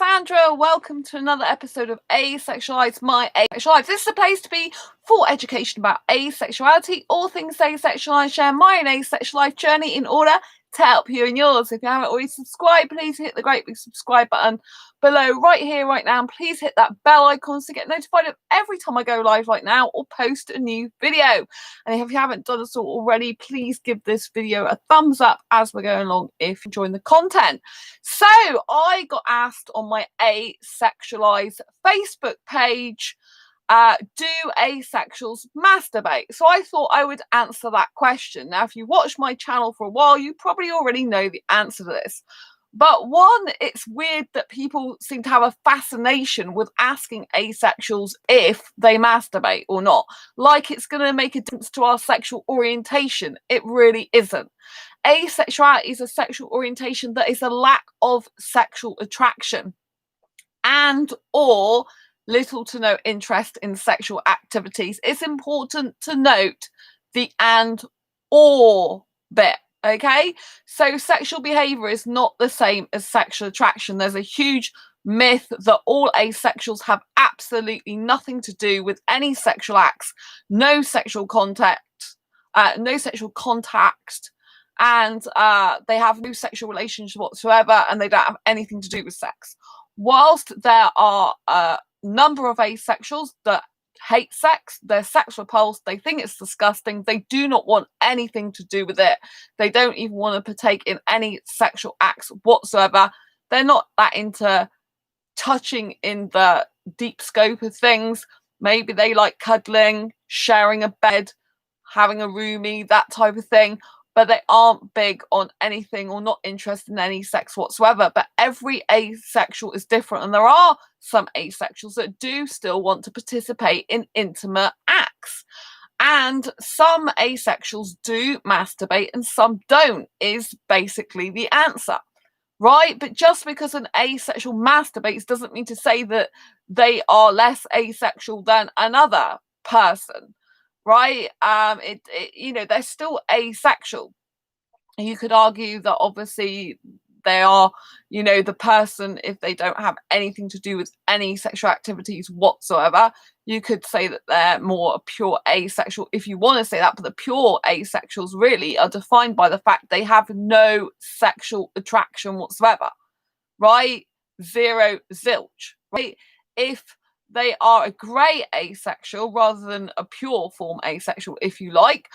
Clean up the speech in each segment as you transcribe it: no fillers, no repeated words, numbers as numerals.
Sandra. Welcome to another episode of Asexualise, my Asexualise. This is a place to be for education about asexuality, all things asexual, share my own asexual journey in order to help you and yours. If you haven't already subscribed, please hit the great big subscribe button below right here, right now, and please hit that bell icon to get notified of every time I go live right now or post a new video. And if you haven't done so already, please give this video a thumbs up as we're going along if you're enjoying the content. So I got asked on my Asexualise Facebook page, do asexuals masturbate? So I thought I would answer that question. Now, if you watched my channel for a while, you probably already know the answer to this. But one, it's weird that people seem to have a fascination with asking asexuals if they masturbate or not. Like it's going to make a difference to our sexual orientation. It really isn't. Asexuality is a sexual orientation that is a lack of sexual attraction and or little to no interest in sexual activities. It's important to note the and or bit. Okay, so sexual behavior is not the same as sexual attraction. There's a huge myth that all asexuals have absolutely nothing to do with any sexual acts, no sexual contact, and they have no sexual relationship whatsoever, and they don't have anything to do with sex. Whilst there are a number of asexuals that hate sex, they're sex repulsed, they think it's disgusting, they do not want anything to do with it, they don't even want to partake in any sexual acts whatsoever, they're not that into touching in the deep scope of things. Maybe they like cuddling, sharing a bed, having a roomie, that type of thing, but they aren't big on anything or not interested in any sex whatsoever. But every asexual is different, and there are some asexuals that do still want to participate in intimate acts, and some asexuals do masturbate and some don't, is basically the answer, right? But just because an asexual masturbates doesn't mean to say that they are less asexual than another person, right? They're still asexual. You could argue that obviously they are, the person, if they don't have anything to do with any sexual activities whatsoever, you could say that they're more a pure asexual if you want to say that. But the pure asexuals really are defined by the fact they have no sexual attraction whatsoever, right? Zero, zilch, right? If they are a grey asexual rather than a pure form asexual, if you like,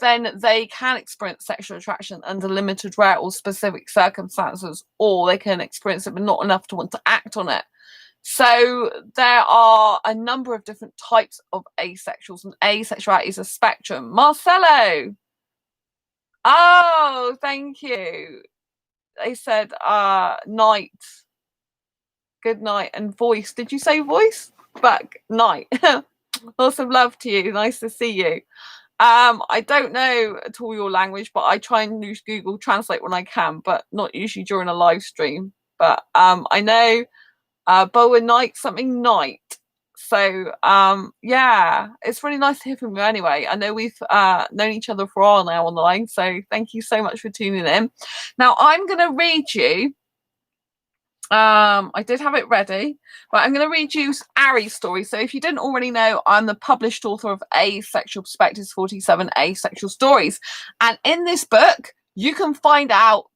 then they can experience sexual attraction under limited, rare or specific circumstances, or they can experience it but not enough to want to act on it. So there are a number of different types of asexuals, and asexuality is a spectrum. Marcelo! Oh, thank you. They said night. Good night. And voice. Did you say voice? Back night. Lots of love to you. Nice to see you. I don't know at all your language, but I try and use Google Translate when I can, but not usually during a live stream. But I know Boa night, something night. So yeah, it's really nice to hear from you anyway. I know we've known each other for a while now online, so thank you so much for tuning in. Now I'm going to read you. I did have it ready, but I'm going to read you Ari's story. So if you didn't already know, I'm the published author of Asexual Perspectives, 47 Asexual Stories. And in this book, you can find out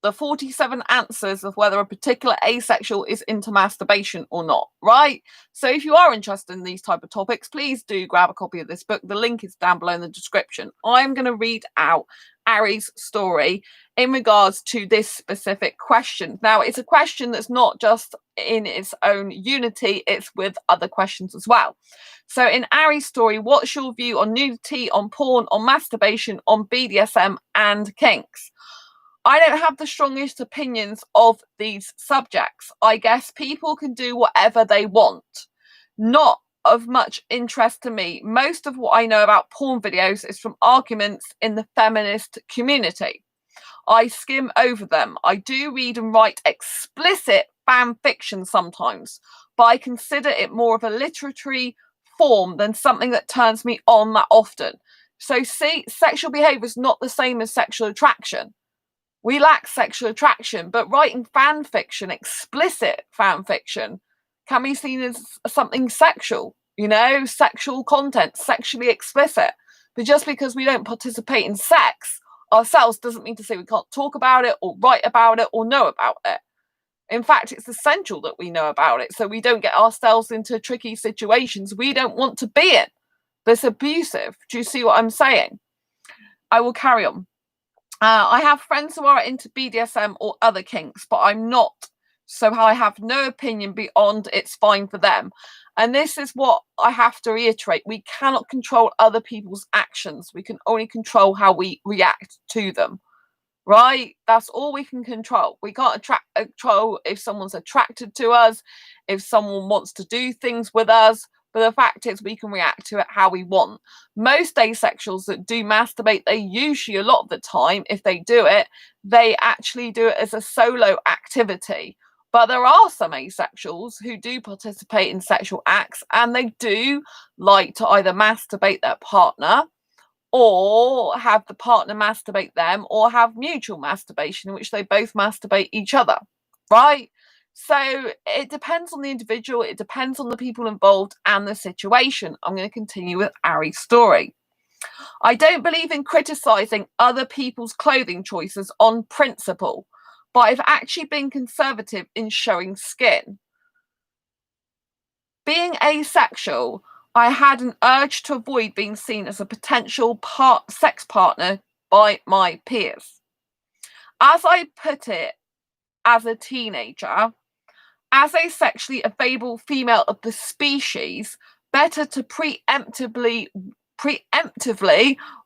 the 47 answers of whether a particular asexual is into masturbation or not, right? So if you are interested in these type of topics, please do grab a copy of this book. The link is down below in the description. I'm going to read out Ari's story in regards to this specific question. Now, it's a question that's not just in its own unity, it's with other questions as well. So in Ari's story, what's your view on nudity, on porn, on masturbation, on BDSM and kinks? I don't have the strongest opinions of these subjects. I guess people can do whatever they want. Not of much interest to me. Most of what I know about porn videos is from arguments in the feminist community. I skim over them. I do read and write explicit fan fiction sometimes, but I consider it more of a literary form than something that turns me on that often. So see, sexual behavior is not the same as sexual attraction. We lack sexual attraction, but writing fan fiction, explicit fan fiction, can be seen as something sexual, sexual content, sexually explicit. But just because we don't participate in sex ourselves doesn't mean to say we can't talk about it or write about it or know about it. In fact, it's essential that we know about it so we don't get ourselves into tricky situations we don't want to be in. That's abusive. Do you see what I'm saying? I will carry on. I have friends who are into BDSM or other kinks, but I'm not. So I have no opinion beyond it's fine for them. And this is what I have to reiterate. We cannot control other people's actions. We can only control how we react to them. Right? That's all we can control. We can't control if someone's attracted to us, if someone wants to do things with us. But the fact is, we can react to it how we want. Most asexuals that do masturbate, they usually, a lot of the time, if they do it, they actually do it as a solo activity. But there are some asexuals who do participate in sexual acts, and they do like to either masturbate their partner, or have the partner masturbate them, or have mutual masturbation in which they both masturbate each other, right? So it depends on the individual, it depends on the people involved and the situation. I'm going to continue with Ari's story. I don't believe in criticizing other people's clothing choices on principle, but I've actually been conservative in showing skin. Being asexual, I had an urge to avoid being seen as a potential sex partner by my peers. As I put it, as a teenager, as a sexually available female of the species, better to preemptively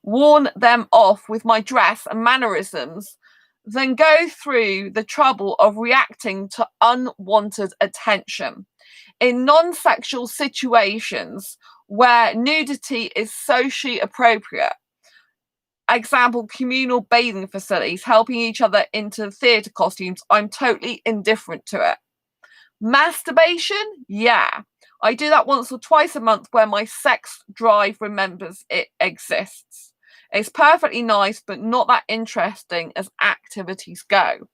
warn them off with my dress and mannerisms than go through the trouble of reacting to unwanted attention. In non-sexual situations where nudity is socially appropriate, example, communal bathing facilities, helping each other into theatre costumes, I'm totally indifferent to it. Masturbation, yeah. I do that once or twice a month where my sex drive remembers it exists. It's perfectly nice, but not that interesting as activities go.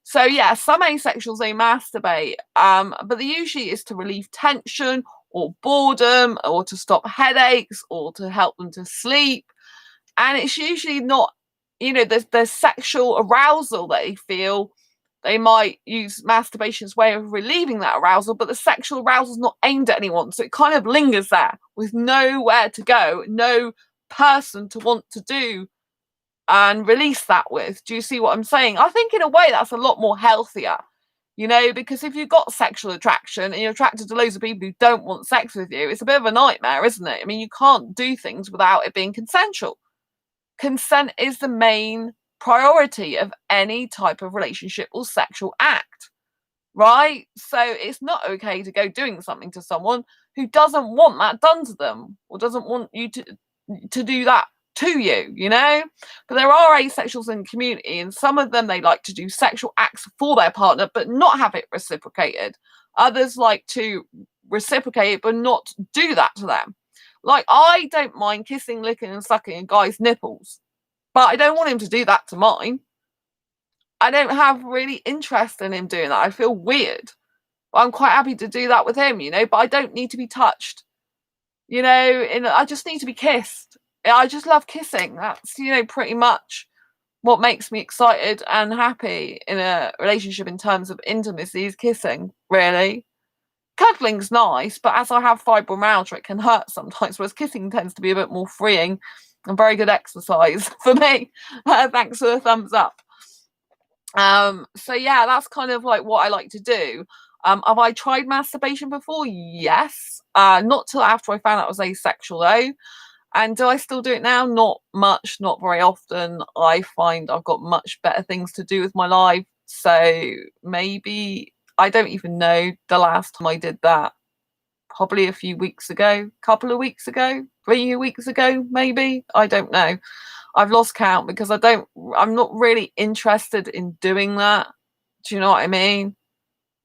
So yeah, some asexuals, they masturbate, but the usually is to relieve tension or boredom or to stop headaches or to help them to sleep. And it's usually not, there's sexual arousal that they feel. They might use masturbation as a way of relieving that arousal, but the sexual arousal is not aimed at anyone. So it kind of lingers there with nowhere to go, no person to want to do and release that with. Do you see what I'm saying? I think in a way that's a lot more healthier, because if you've got sexual attraction and you're attracted to loads of people who don't want sex with you, it's a bit of a nightmare, isn't it? I mean, you can't do things without it being consensual. Consent is the main priority of any type of relationship or sexual act, right? So it's not okay to go doing something to someone who doesn't want that done to them or doesn't want you to do that to you, But there are asexuals in the community, and some of them, they like to do sexual acts for their partner but not have it reciprocated. Others like to reciprocate it but not do that to them. Like, I don't mind kissing, licking and sucking a guy's nipples, but I don't want him to do that to mine. I don't have really interest in him doing that. I feel weird. I'm quite happy to do that with him, but I don't need to be touched. I just need to be kissed. I just love kissing. That's, pretty much what makes me excited and happy in a relationship in terms of intimacy is kissing, really. Cuddling's nice, but as I have fibromyalgia, it can hurt sometimes, whereas kissing tends to be a bit more freeing and very good exercise for me. Thanks for the thumbs up. So yeah, that's kind of like what I like to do. Have I tried masturbation before? Yes. Not till after I found out I was asexual though. And do I still do it now? Not much, not very often. I find I've got much better things to do with my life. So maybe, I don't even know the last time I did that. Probably a few weeks ago, couple of weeks ago, 3 weeks ago, maybe. I don't know. I've lost count because I'm not really interested in doing that. Do you know what I mean?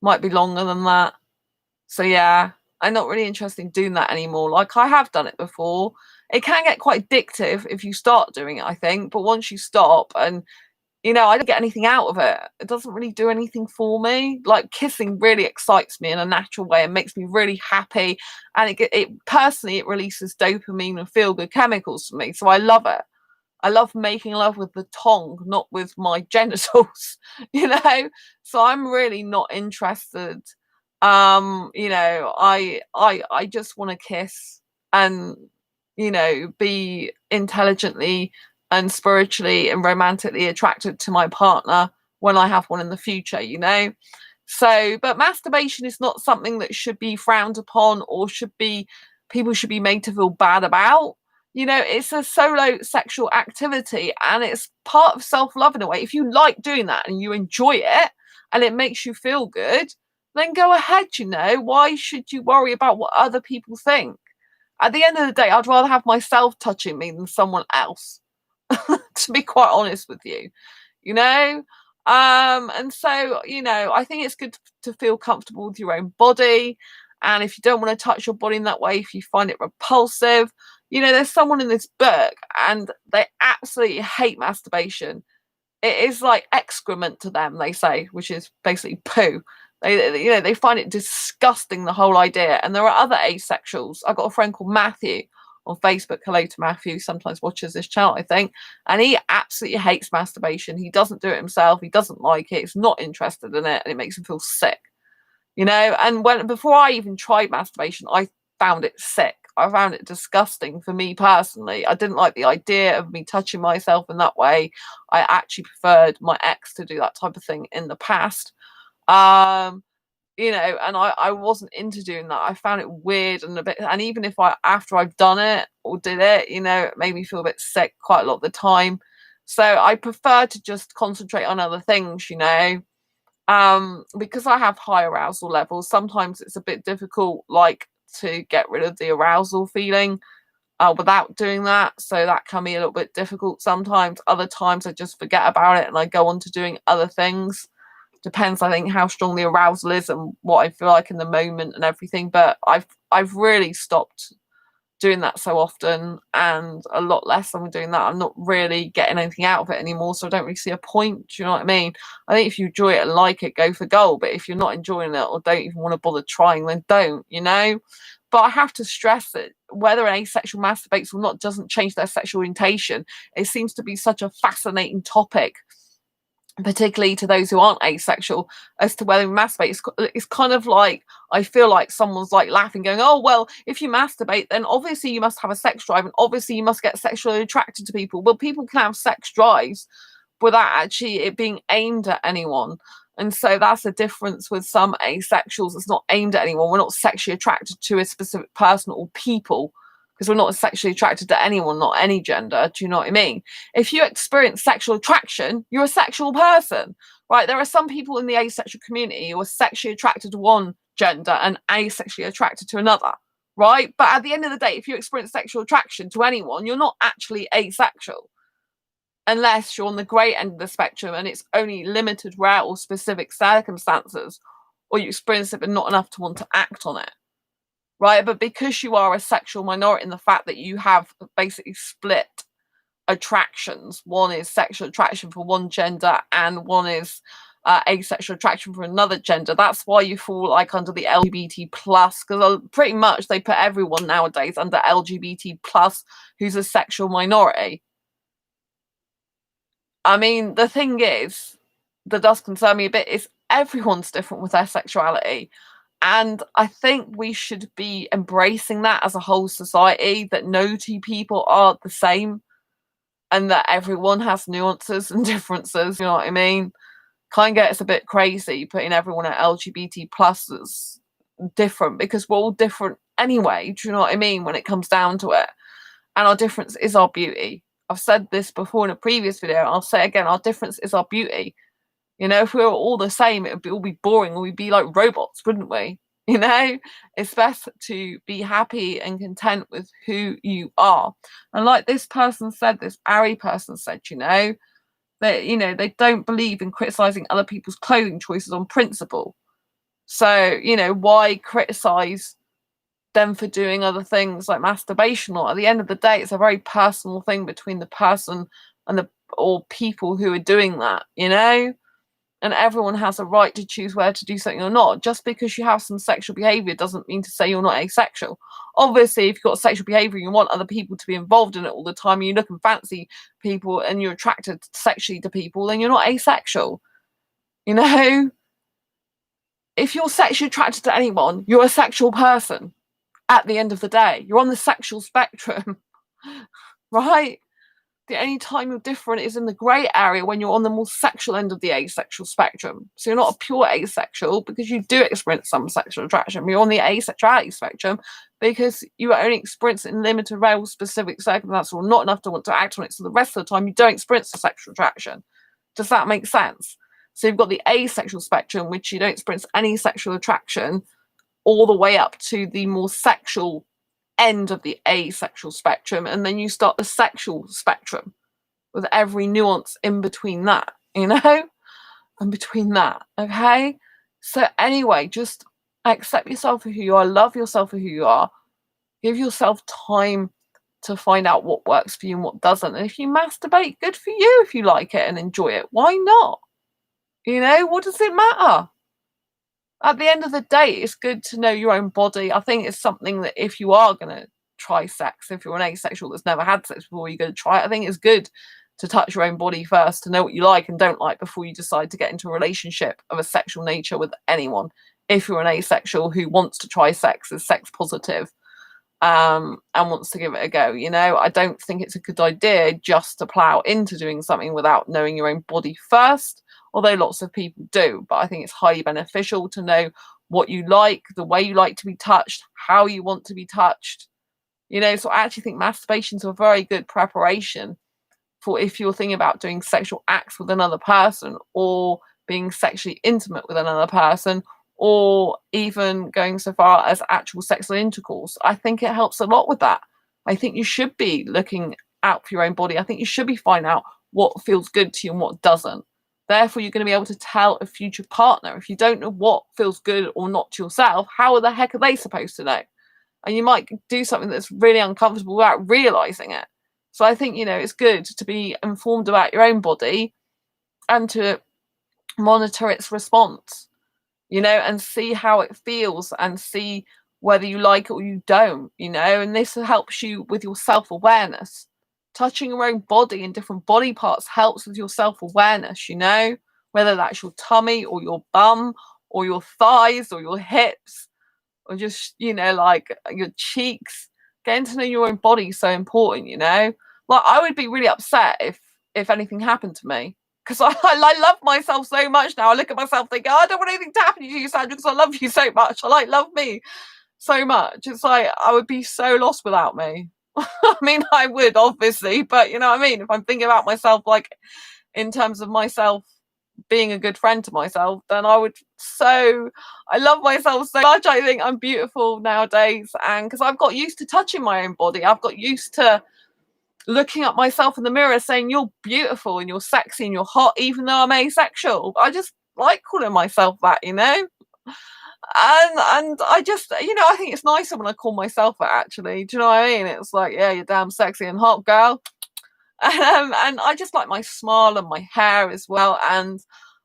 Might be longer than that. So yeah, I'm not really interested in doing that anymore. Like, I have done it before. It can get quite addictive if you start doing it, I think. But once you stop and You know, I don't get anything out of it. It doesn't really do anything for me. Like, kissing really excites me in a natural way and makes me really happy. And it personally, it releases dopamine and feel good chemicals for me. So I love it. I love making love with the tongue, not with my genitals, you know? So I'm really not interested. You know, I just want to kiss and, you know, be intelligently and spiritually and romantically attracted to my partner when I have one in the future, you know? So, but masturbation is not something that should be frowned upon or people should be made to feel bad about. You know, it's a solo sexual activity and it's part of self-love in a way. If you like doing that and you enjoy it and it makes you feel good, then go ahead, you know. Why should you worry about what other people think? At the end of the day, I'd rather have myself touching me than someone else, to be quite honest with you, you know? And so, you know, I think it's good to feel comfortable with your own body. And if you don't want to touch your body in that way, if you find it repulsive, you know, there's someone in this book and they absolutely hate masturbation. It is like excrement to them, they say, which is basically poo. You know, they find it disgusting, the whole idea. And there are other asexuals. I've got a friend called Matthew on Facebook. Hello to Matthew. Sometimes watches this channel, I think. And he absolutely hates masturbation. He doesn't do it himself. He doesn't like it. He's not interested in it. And it makes him feel sick. You know, and before I even tried masturbation, I found it sick. I found it disgusting for me personally. I didn't like the idea of me touching myself in that way. I actually preferred my ex to do that type of thing in the past. Um, you know, and I wasn't into doing that. I found it weird and a bit, and even if after I've done it or did it, you know, it made me feel a bit sick quite a lot of the time. So I prefer to just concentrate on other things, you know. Because I have high arousal levels, sometimes it's a bit difficult, like, to get rid of the arousal feeling without doing that. So that can be a little bit difficult sometimes. Other times I just forget about it and I go on to doing other things. Depends, I think, how strong the arousal is and what I feel like in the moment and everything. But I've really stopped doing that so often, and a lot less I'm doing that. I'm not really getting anything out of it anymore, so I don't really see a point. Do you know what I mean? I think if you enjoy it and like it, go for gold. But if you're not enjoying it or don't even want to bother trying, then don't, you know? But I have to stress that whether an asexual masturbates or not doesn't change their sexual orientation. It seems to be such a fascinating topic, particularly to those who aren't asexual, as to whether we masturbate. It's kind of like, I feel like someone's like laughing, going, oh, well, if you masturbate, then obviously you must have a sex drive and obviously you must get sexually attracted to people. Well, people can have sex drives without actually it being aimed at anyone. And so that's the difference with some asexuals. It's not aimed at anyone. We're not sexually attracted to a specific person or people, because we're not sexually attracted to anyone, not any gender. Do you know what I mean? If you experience sexual attraction, you're a sexual person, right? There are some people in the asexual community who are sexually attracted to one gender and asexually attracted to another, right? But at the end of the day, if you experience sexual attraction to anyone, you're not actually asexual, unless you're on the grey end of the spectrum and it's only limited, rare or specific circumstances, or you experience it but not enough to want to act on it. Right, but because you are a sexual minority in the fact that you have basically split attractions, one is sexual attraction for one gender and one is asexual attraction for another gender, that's why you fall like under the LGBT plus, because pretty much they put everyone nowadays under LGBT plus who's a sexual minority. I mean, the thing is, that does concern me a bit, is everyone's different with their sexuality. And I think we should be embracing that as a whole society, that no two people are the same and that everyone has nuances and differences. You know what I mean? Kind of gets a bit crazy putting everyone at LGBT plus as different, because we're all different anyway. Do you know what I mean? When it comes down to it. And our difference is our beauty. I've said this before in a previous video. I'll say it again. Our difference is our beauty. You know, if we were all the same, it would all be boring, and we'd be like robots, wouldn't we? You know, it's best to be happy and content with who you are. And like this person said, this Ari person said, you know, that, you know, they don't believe in criticizing other people's clothing choices on principle. So, you know, why criticize them for doing other things like masturbation? Or at the end of the day, it's a very personal thing between the person and or people who are doing that, you know? And everyone has a right to choose where to do something or not. Just because you have some sexual behavior doesn't mean to say you're not asexual. Obviously, if you've got sexual behavior, you want other people to be involved in it all the time, and you look and fancy people and you're attracted sexually to people, then you're not asexual. You know? If you're sexually attracted to anyone, you're a sexual person at the end of the day. You're on the sexual spectrum, right? The only time you're different is in the grey area when you're on the more sexual end of the asexual spectrum. So you're not a pure asexual because you do experience some sexual attraction. You're on the asexuality spectrum because you are only experiencing limited, rare, specific circumstances or not enough to want to act on it. So the rest of the time you don't experience the sexual attraction. Does that make sense? So you've got the asexual spectrum, which you don't experience any sexual attraction, all the way up to the more sexual end of the asexual spectrum, and then you start the sexual spectrum with every nuance in between that, you know, and between that. Okay, so anyway, just accept yourself for who you are, love yourself for who you are, give yourself time to find out what works for you and what doesn't. And if you masturbate, good for you. If you like it and enjoy it, why not? You know, what does it matter? At the end of the day, it's good to know your own body. I think it's something that if you are going to try sex, if you're an asexual that's never had sex before, you're going to try it, I think it's good to touch your own body first, to know what you like and don't like before you decide to get into a relationship of a sexual nature with anyone. If you're an asexual who wants to try sex, is sex positive, and wants to give it a go, you know, I don't think it's a good idea just to plow into doing something without knowing your own body first. Although lots of people do, but I think it's highly beneficial to know what you like, the way you like to be touched, how you want to be touched. You know, so I actually think masturbation's a very good preparation for if you're thinking about doing sexual acts with another person, or being sexually intimate with another person, or even going so far as actual sexual intercourse. I think it helps a lot with that. I think you should be looking out for your own body. I think you should be finding out what feels good to you and what doesn't. Therefore, you're going to be able to tell a future partner. If you don't know what feels good or not to yourself, how the heck are they supposed to know? And you might do something that's really uncomfortable without realizing it. So I think, you know, it's good to be informed about your own body and to monitor its response, you know, and see how it feels and see whether you like it or you don't, you know, and this helps you with your self-awareness. Touching your own body and different body parts helps with your self-awareness, you know, whether that's your tummy or your bum or your thighs or your hips or just, you know, like your cheeks. Getting to know your own body is so important, you know. Like, I would be really upset if anything happened to me, because I love myself so much now. I look at myself thinking, oh, I don't want anything to happen to you, Sandra, because I love you so much. I love me so much. It's like I would be so lost without me. I mean, I would, obviously, but you know what I mean? If I'm thinking about myself, like, in terms of myself being a good friend to myself, then I love myself so much. I think I'm beautiful nowadays, and because I've got used to touching my own body, I've got used to looking at myself in the mirror saying, you're beautiful and you're sexy and you're hot, even though I'm asexual. I just like calling myself that, you know? And I just, you know, I think it's nicer when I call myself that, actually. Do you know what I mean? It's like, yeah, you're damn sexy and hot, girl. And I just like my smile and my hair as well. And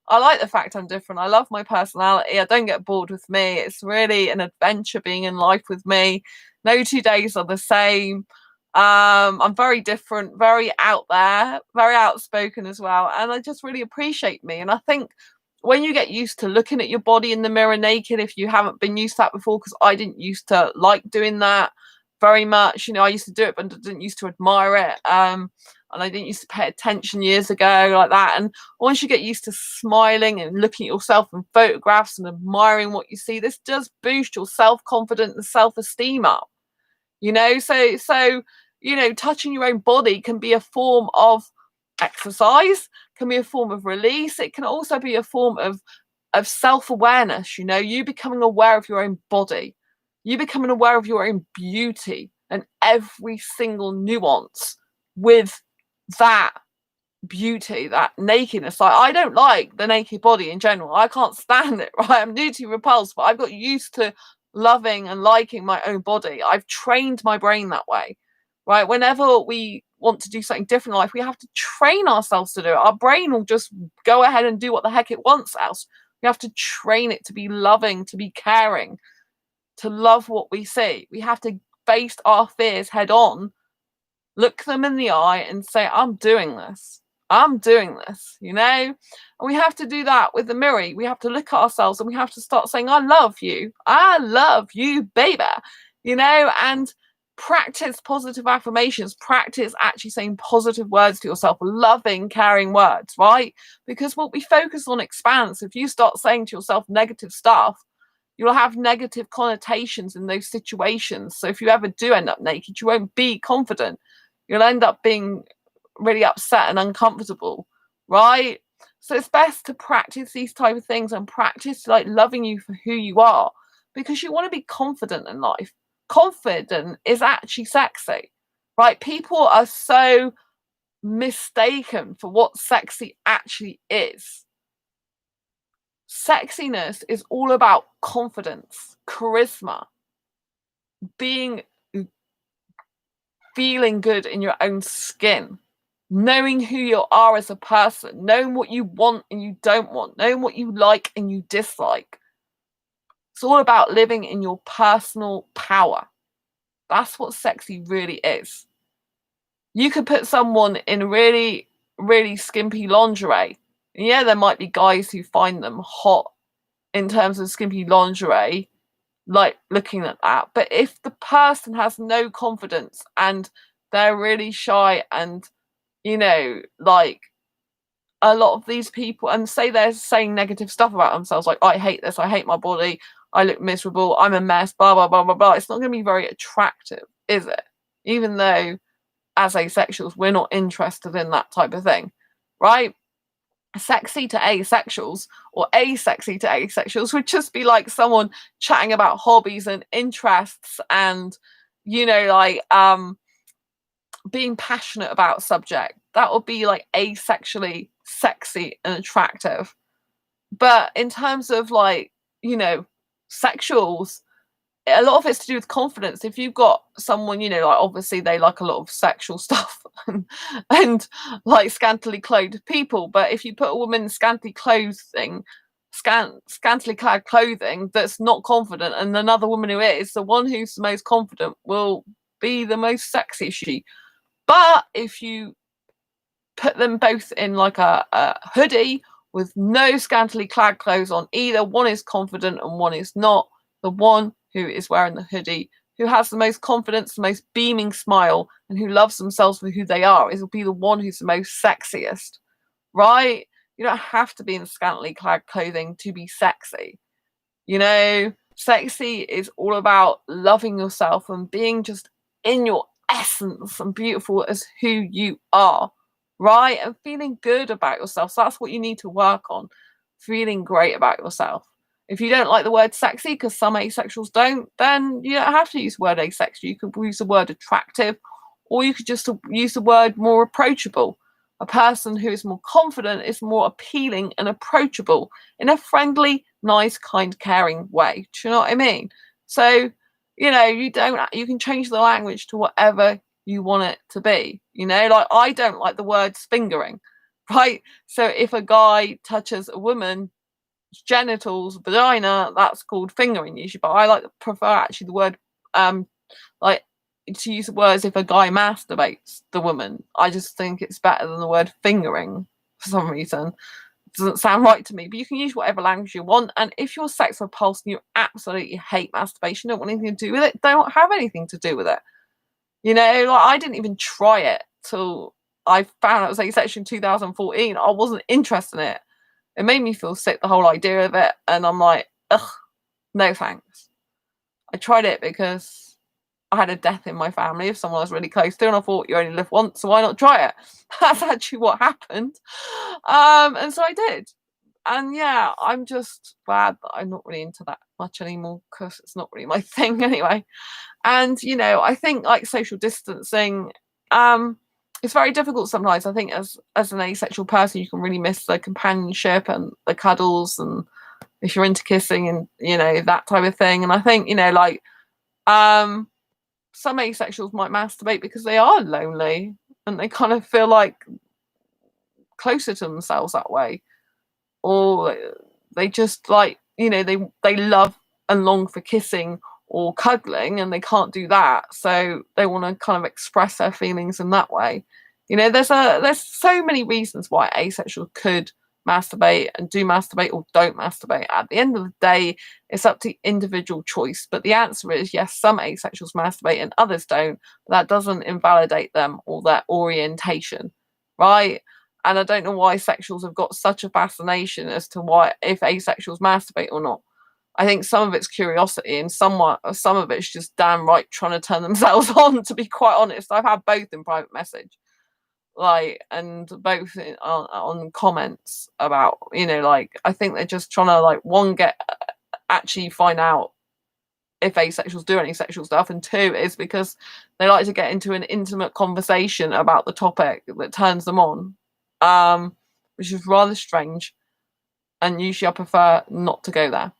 I like the fact I'm different. I love my personality. I don't get bored with me. It's really an adventure being in life with me. No 2 days are the same. I'm very different, very out there, very outspoken as well. And I just really appreciate me. And I think when you get used to looking at your body in the mirror naked, if you haven't been used to that before, because I didn't used to like doing that very much, you know, I used to do it, but I didn't used to admire it. And I didn't used to pay attention years ago like that. And once you get used to smiling and looking at yourself in photographs and admiring what you see, this does boost your self-confidence and self-esteem up, you know. So you know, touching your own body can be a form of exercise, can be a form of release. It can also be a form of self-awareness, you know, you becoming aware of your own body, you becoming aware of your own beauty and every single nuance with that beauty, that nakedness. Like, I don't like the naked body in general. I can't stand it, right? I'm nudity repulsed, but I've got used to loving and liking my own body. I've trained my brain that way, right? Whenever we want to do something different in life, we have to train ourselves to do it. Our brain will just go ahead and do what the heck it wants else. We have to train it to be loving, to be caring, to love what we see. We have to face our fears head on, look them in the eye and say, I'm doing this. I'm doing this, you know? And we have to do that with the mirror. We have to look at ourselves and we have to start saying, I love you. I love you, baby. You know, and practice positive affirmations. Practice actually saying positive words to yourself, loving, caring words, right? Because what we focus on expands. If you start saying to yourself negative stuff, you'll have negative connotations in those situations. So if you ever do end up naked, you won't be confident. You'll end up being really upset and uncomfortable, right? So it's best to practice these type of things and practice like loving you for who you are, because you want to be confident in life. Confident is actually sexy, right? People are so mistaken for what sexy actually is. Sexiness is all about confidence, charisma, feeling good in your own skin, knowing who you are as a person, knowing what you want and you don't want, knowing what you like and you dislike. It's all about living in your personal power. That's what sexy really is. You could put someone in really, really skimpy lingerie. And yeah, there might be guys who find them hot in terms of skimpy lingerie, like looking at that. But if the person has no confidence and they're really shy and, you know, like a lot of these people, and say they're saying negative stuff about themselves, like, I hate this, I hate my body, I look miserable, I'm a mess, blah, blah, blah, blah, blah. It's not going to be very attractive, is it? Even though as asexuals, we're not interested in that type of thing, right? Sexy to asexuals or asexy to asexuals would just be like someone chatting about hobbies and interests and, you know, like being passionate about subject. That would be like asexually sexy and attractive. But in terms of like, you know, sexuals, a lot of it's to do with confidence. If you've got someone, you know, like obviously they like a lot of sexual stuff and like scantily clothed people, but if you put a woman in scantily clad clothing that's not confident and another woman who is, the one who's the most confident will be the most sexy. But if you put them both in like a hoodie with no scantily clad clothes on, either one is confident and one is not. The one who is wearing the hoodie, who has the most confidence, the most beaming smile, and who loves themselves for who they are, will be the one who's the most sexiest, right? You don't have to be in scantily clad clothing to be sexy. You know, sexy is all about loving yourself and being just in your essence and beautiful as who you are, right? And feeling good about yourself. So that's what you need to work on, feeling great about yourself. If you don't like the word sexy, because some asexuals don't, then you don't have to use the word asexual. You could use the word attractive, or you could just use the word more approachable. A person who is more confident is more appealing and approachable in a friendly, nice, kind, caring way. Do you know what I mean? So, you know, you can change the language to whatever you want it to be. You know, like I don't like the words fingering, right? So if a guy touches a woman, genitals, vagina, that's called fingering usually, but I prefer actually the word like to use the words if a guy masturbates the woman. I just think it's better than the word fingering for some reason. It doesn't sound right to me, but you can use whatever language you want. And if you're sex repulsed and you absolutely hate masturbation, don't want anything to do with it, don't have anything to do with it. You know, like I didn't even try it till I found out it was asexual in 2014. I wasn't interested in it. It made me feel sick, the whole idea of it. And I'm like, ugh, no thanks. I tried it because I had a death in my family of someone I was really close to. And I thought, you only live once, so why not try it? That's actually what happened. And so I did. And yeah, I'm just glad that I'm not really into that much anymore because it's not really my thing anyway. And, you know, I think like social distancing, it's very difficult sometimes. I think as an asexual person, you can really miss the companionship and the cuddles, and if you're into kissing and, you know, that type of thing. And I think, you know, like some asexuals might masturbate because they are lonely. and they kind of feel like closer to themselves that way, or they just like, you know, they love and long for kissing or cuddling, and they can't do that, so they want to kind of express their feelings in that way. You know, there's so many reasons why asexual could masturbate and do masturbate or don't masturbate. At the end of the day, it's up to individual choice. But the answer is yes, some asexuals masturbate and others don't. But that doesn't invalidate them or their orientation, right? And I don't know why sexuals have got such a fascination as to why if asexuals masturbate or not. I think some of it's curiosity and some of it's just damn right trying to turn themselves on, to be quite honest. I've had both in private message, like, and both on comments about, you know, like, I think they're just trying to, like, one, get actually find out if asexuals do any sexual stuff, and two is because they like to get into an intimate conversation about the topic that turns them on, which is rather strange, and usually I prefer not to go there.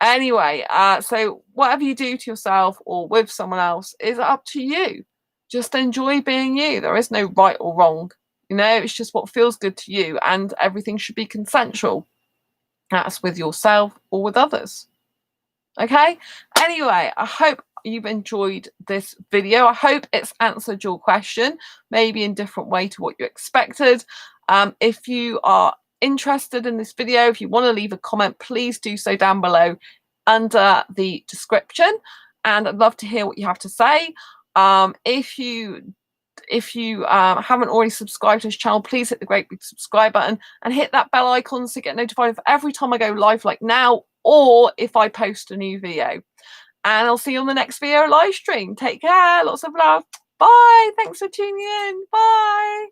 Anyway, so whatever you do to yourself or with someone else is up to you. Just enjoy being you. There is no right or wrong. You know, it's just what feels good to you, and everything should be consensual. That's with yourself or with others. Okay? Anyway, I hope you've enjoyed this video. I hope it's answered your question, maybe in a different way to what you expected. If you are interested in this video, if you want to leave a comment, please do so down below under the description, and I'd love to hear what you have to say. If you haven't already subscribed to this channel, please hit the great big subscribe button and hit that bell icon to get notified of every time I go live, like now, or if I post a new video. And I'll see you on the next video live stream. Take care, lots of love, bye, thanks for tuning in, bye.